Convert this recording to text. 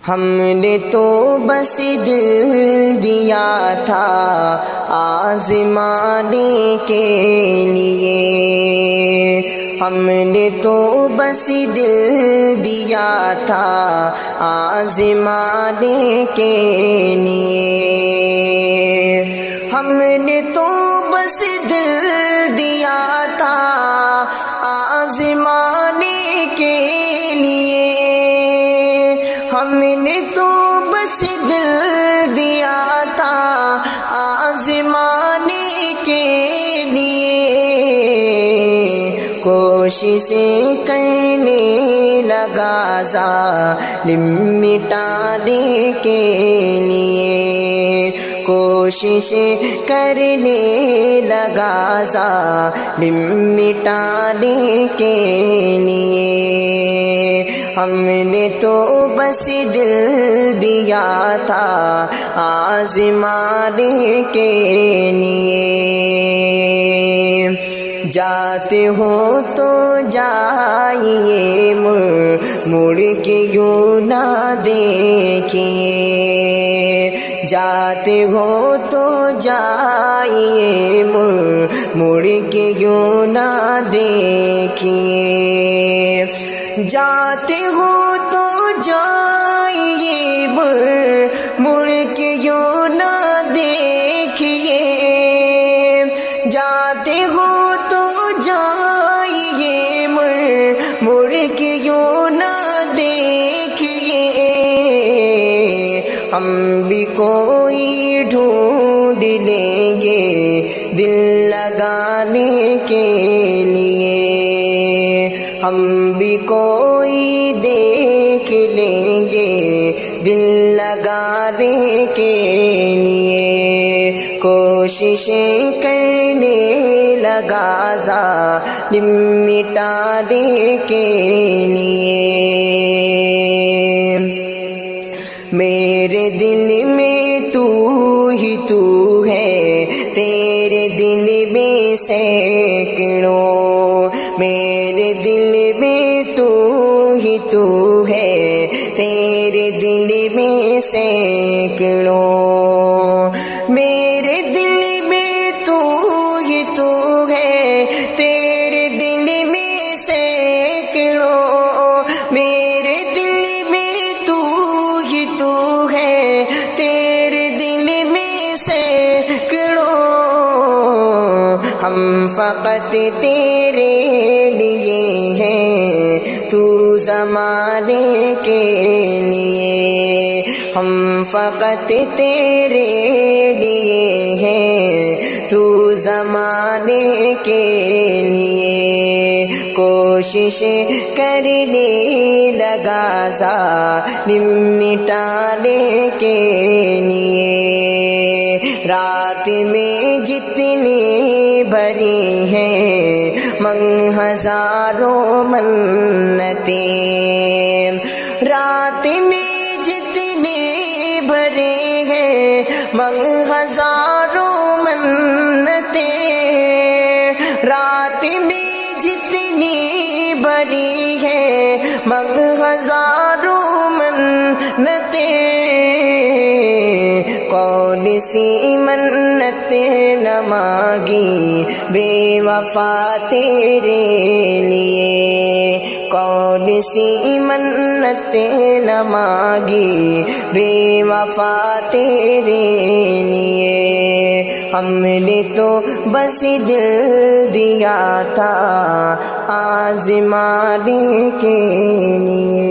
ہم نے تو بس دل دیا تھا آزمانے کے لیے، ہم نے تو بس دل دیا تھا آزمانے کے لیے، ہم نے تو بس دل دیا تھا آزمانے کے لیے، ہم نے تو بس دل دیا تھا آزمانے کے لیے، کوششیں کرنے لگا ظالم مٹانے کے لیے، کوششیں کرنے لگا ظالم مٹانے کے لیے، ہم نے تو بس دل دیا تھا آزمانے کے لیے، جاتے ہو تو جائیے مڑ کے یوں نہ دیکھیے، جاتے ہو تو جائیے مڑ کے یوں نہ دیکھیے، جاتے ہو تو جائیے مڑ کے یوں نہ دیکھیے، جاتے ہو تو جائیے مڑ کے یوں نہ دیکھیے، ہم بھی کوئی ڈھونڈ لیں گے دل لگانے کے لیے، ہم بھی کوئی دیکھ لیں گے دل لگانے کے لیے، کوششیں کرنے لگا ظالم مٹانے کے لیے، میرے دل میں تو ہی تو ہے، تیرے دل میں سینکڑوں، میرے دل میں تو ہی تو ہے، تیرے دل میں سینکڑوں، میرے دل میں تو ہی تو ہے، تیرے دل میں سینکڑوں، میرے دل میں تو ہی تو ہے، تیرے دل میں سینکڑوں، ہم فقط تیرے لیے ہیں تو زمانے کے لیے، ہم فقط تیرے لیے ہیں تو زمانے کے لیے، کوششیں کرنے لگا ظالم مٹانے کے لیے، رات میں جتنی بھری ہیں ہزاروں منتیں، رات میں جتنے بھرے ہیں ہزاروں منتیں، رات میں جتنی بھری ہیں ہزاروں منتیں، کون سی منت نہ مانگی بے وفا تیرے لیے، کون سی منت نہ مانگی بے وفا تیرے لیے، ہم نے تو بس دل دیا تھا آزمانے کے لیے۔